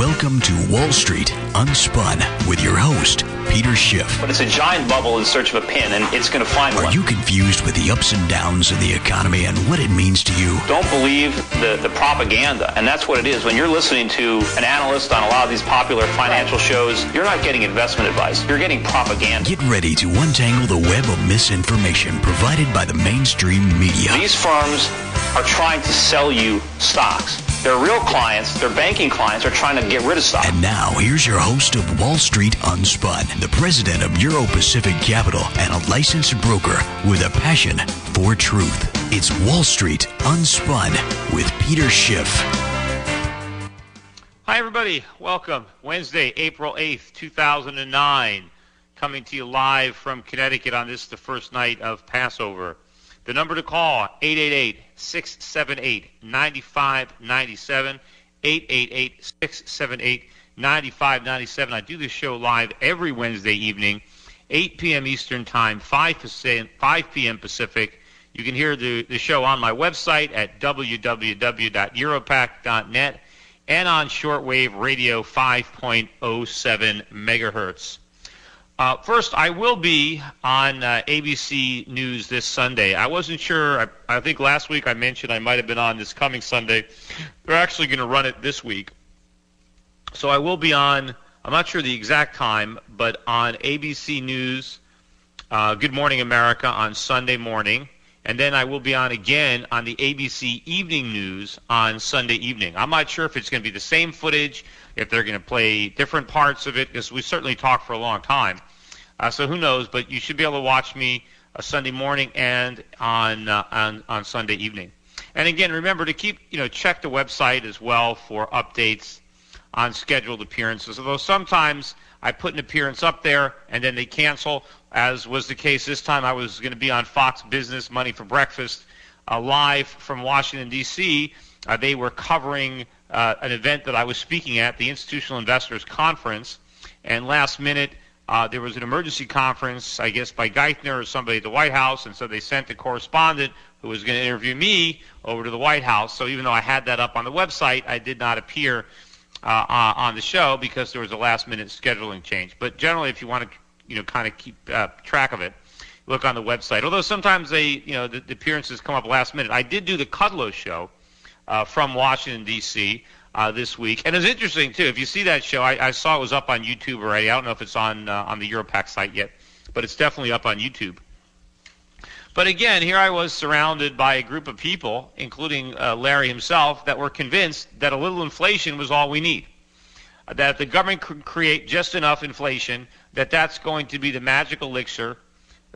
Welcome to Wall Street Unspun with your host, Peter Schiff. But it's a giant bubble in search of a pin, and it's going to find one. Are you confused with the ups and downs of the economy and what it means to you? Don't believe the propaganda, and that's what it is. When you're listening to an analyst on a lot of these popular financial shows, you're not getting investment advice. You're getting propaganda. Get ready to untangle the web of misinformation provided by the mainstream media. These firms are trying to sell you stocks. Their real clients, their banking clients, are trying to get rid of stock. And now, here's your host of Wall Street Unspun, the president of Euro Pacific Capital and a licensed broker with a passion for truth. It's Wall Street Unspun with Peter Schiff. Hi, everybody. Welcome. Wednesday, April 8th, 2009. Coming to you live from Connecticut on this, the first night of Passover. The number to call, 888-678-9597, 888-678-9597. I do this show live every Wednesday evening, 8 p.m. Eastern Time, 5 p.m. Pacific. You can hear the show on my website at www.europac.net and on shortwave radio 5.07 megahertz. First, I will be on ABC News this Sunday. I wasn't sure. I think last week I mentioned I might have been on this coming Sunday. They're actually going to run it this week. So I will be on, I'm not sure the exact time, but on ABC News, Good Morning America on Sunday morning. And then I will be on again on the ABC Evening News on Sunday evening. I'm not sure if it's going to be the same footage, if they're going to play different parts of it, because we certainly talked for a long time. So who knows, but you should be able to watch me Sunday morning and on Sunday evening. And again, remember to check the website as well for updates on scheduled appearances. Although sometimes I put an appearance up there and then they cancel, as was the case this time. I was going to be on Fox Business Money for Breakfast live from Washington, D.C. They were covering an event that I was speaking at, the Institutional Investors Conference, and last minute there was an emergency conference, I guess, by Geithner or somebody at the White House, and so they sent a correspondent who was going to interview me over to the White House. So even though I had that up on the website, I did not appear on the show because there was a last-minute scheduling change. But generally, if you want to, kind of keep track of it, look on the website. Although sometimes the appearances come up last minute. I did do the Kudlow show from Washington, D.C., this week. And it's interesting, too. If you see that show, I saw it was up on YouTube already. I don't know if it's on the Europac site yet, but it's definitely up on YouTube. But again, here I was surrounded by a group of people, including Larry himself, that were convinced that a little inflation was all we need, that if the government could create just enough inflation, that's going to be the magic elixir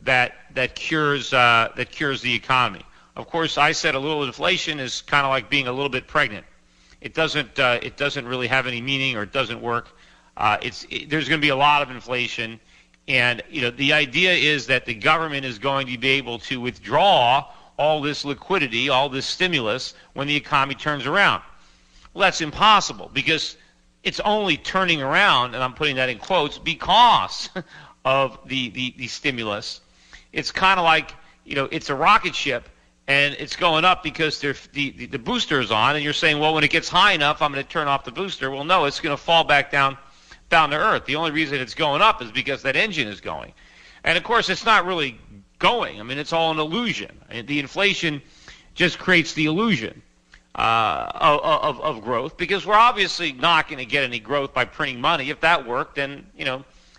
that cures the economy. Of course, I said a little inflation is kind of like being a little bit pregnant. It doesn't really have any meaning, or it doesn't work. There's going to be a lot of inflation, and the idea is that the government is going to be able to withdraw all this liquidity, all this stimulus, when the economy turns around. Well, that's impossible because it's only turning around, and I'm putting that in quotes, because of the stimulus. It's kind of like it's a rocket ship. And it's going up because the booster is on, and you're saying, well, when it gets high enough, I'm going to turn off the booster. Well, no, it's going to fall back down to earth. The only reason it's going up is because that engine is going. And, of course, it's not really going. I mean, it's all an illusion. And the inflation just creates the illusion of growth, because we're obviously not going to get any growth by printing money. If that worked, then,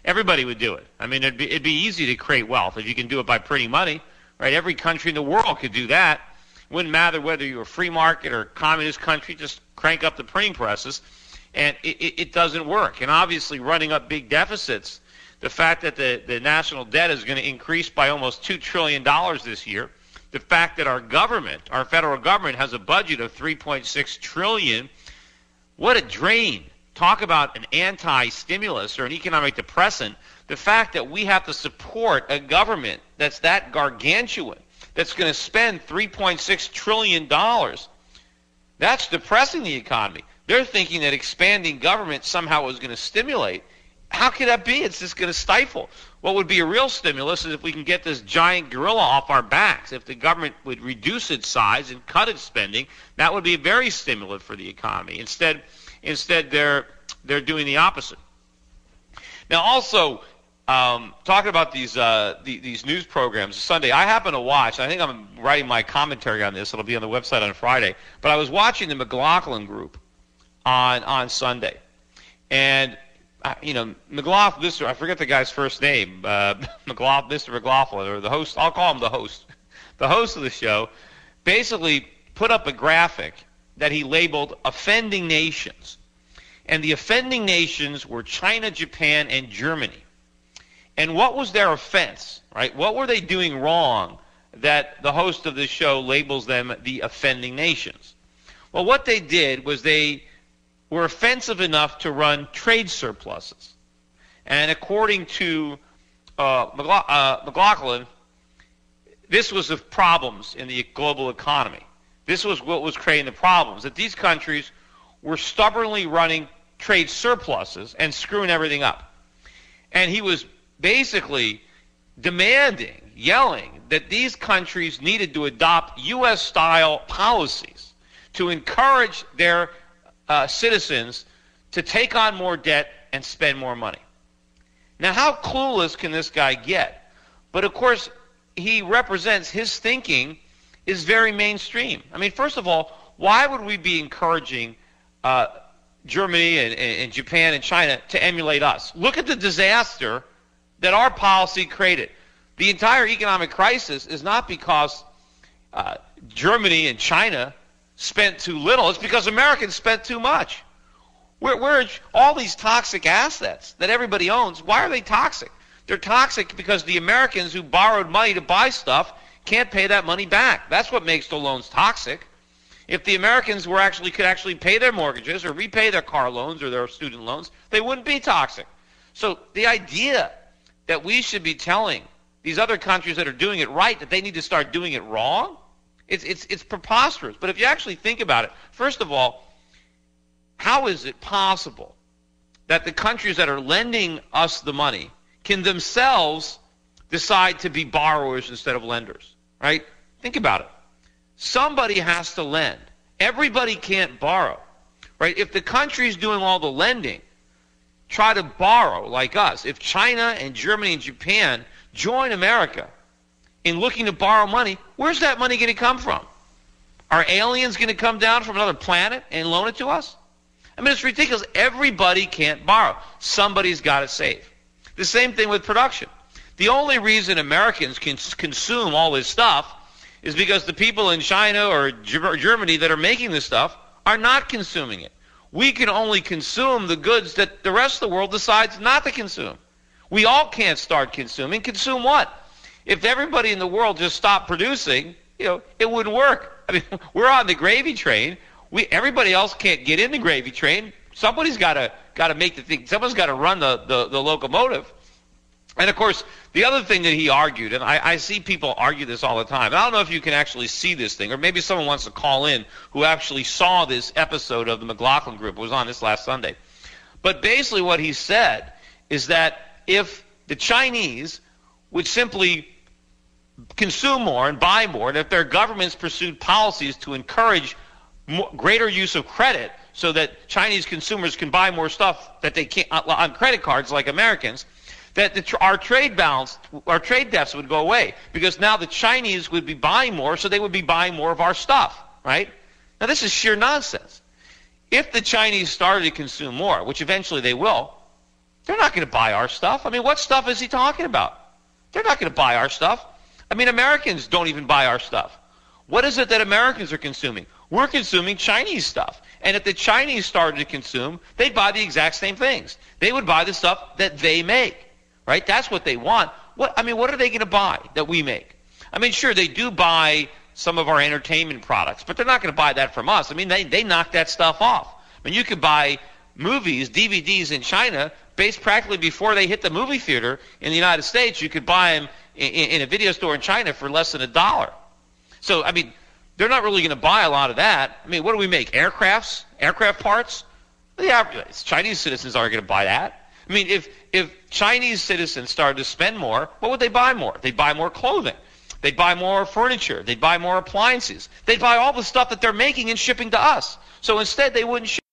everybody would do it. I mean, it'd be easy to create wealth if you can do it by printing money. Right, every country in the world could do that. Wouldn't matter whether you're a free market or a communist country, just crank up the printing presses, and it doesn't work. And obviously running up big deficits, the fact that the national debt is going to increase by almost $2 trillion this year, the fact that our federal government has a budget of $3.6 trillion, what a drain. Talk about an anti-stimulus or an economic depressant. The fact that we have to support a government that's that gargantuan, that's going to spend $3.6 trillion, that's depressing the economy. They're thinking that expanding government somehow is going to stimulate. How could that be? It's just going to stifle. What would be a real stimulus is if we can get this giant gorilla off our backs. If the government would reduce its size and cut its spending, that would be a very stimulant for the economy. Instead they're doing the opposite. Now, also, talking about these news programs, Sunday, I happen to watch, I think I'm writing my commentary on this, it'll be on the website on Friday, but I was watching the McLaughlin group on Sunday. And, McLaughlin, I forget the guy's first name, Mr. McLaughlin, or the host, I'll call him the host. The host of the show basically put up a graphic that he labeled offending nations. And the offending nations were China, Japan, and Germany. And what was their offense, right? What were they doing wrong that the host of this show labels them the offending nations? Well, what they did was they were offensive enough to run trade surpluses. And according to McLaughlin, this was the problems in the global economy. This was what was creating the problems, that these countries were stubbornly running trade surpluses and screwing everything up. And he was basically demanding, yelling, that these countries needed to adopt U.S.-style policies to encourage their citizens to take on more debt and spend more money. Now, how clueless can this guy get? But, of course, he represents, his thinking is very mainstream. I mean, first of all, why would we be encouraging Germany and Japan and China to emulate us? Look at the disaster that our policy created. The entire economic crisis is not because Germany and China spent too little. It's because Americans spent too much. We're all these toxic assets that everybody owns, why are they toxic? They're toxic because the Americans who borrowed money to buy stuff can't pay that money back. That's what makes the loans toxic. If the Americans could actually pay their mortgages or repay their car loans or their student loans, they wouldn't be toxic. So the idea that we should be telling these other countries that are doing it right that they need to start doing it wrong, it's preposterous. But if you actually think about it, first of all, how is it possible that the countries that are lending us the money can themselves decide to be borrowers instead of lenders, right? Think about it. Somebody has to lend. Everybody can't borrow, right? If the countries doing all the lending try to borrow like us, if China and Germany and Japan join America in looking to borrow money, where's that money going to come from? Are aliens going to come down from another planet and loan it to us? I mean, it's ridiculous. Everybody can't borrow. Somebody's got to save. The same thing with production. The only reason Americans can consume all this stuff is because the people in China or Germany that are making this stuff are not consuming it. We can only consume the goods that the rest of the world decides not to consume. We all can't start consuming. Consume what? If everybody in the world just stopped producing, it wouldn't work. I mean, we're on the gravy train. Everybody else can't get in the gravy train. Somebody's got to make the thing. Someone's got to run the locomotive. And, of course, the other thing that he argued, and I see people argue this all the time. I don't know if you can actually see this thing, or maybe someone wants to call in who actually saw this episode of the McLaughlin Group. It was on this last Sunday. But basically what he said is that if the Chinese would simply consume more and buy more, and if their governments pursued policies to encourage greater use of credit so that Chinese consumers can buy more stuff that they can't on credit cards like Americans, that our trade deficit would go away, because now the Chinese would be buying more, so they would be buying more of our stuff, right? Now, this is sheer nonsense. If the Chinese started to consume more, which eventually they will, they're not going to buy our stuff. I mean, what stuff is he talking about? They're not going to buy our stuff. I mean, Americans don't even buy our stuff. What is it that Americans are consuming? We're consuming Chinese stuff. And if the Chinese started to consume, they'd buy the exact same things. They would buy the stuff that they make. Right? That's what they want. What are they going to buy that we make? I mean, sure, they do buy some of our entertainment products, but they're not going to buy that from us. I mean, they knock that stuff off. I mean, you could buy movies, DVDs in China, based practically before they hit the movie theater in the United States. You could buy them in a video store in China for less than $1. So, I mean, they're not really going to buy a lot of that. I mean, what do we make? Aircraft parts? Yeah, Chinese citizens aren't going to buy that. I mean, if Chinese citizens started to spend more, what would they buy more? They'd buy more clothing. They'd buy more furniture. They'd buy more appliances. They'd buy all the stuff that they're making and shipping to us. So instead, they wouldn't ship.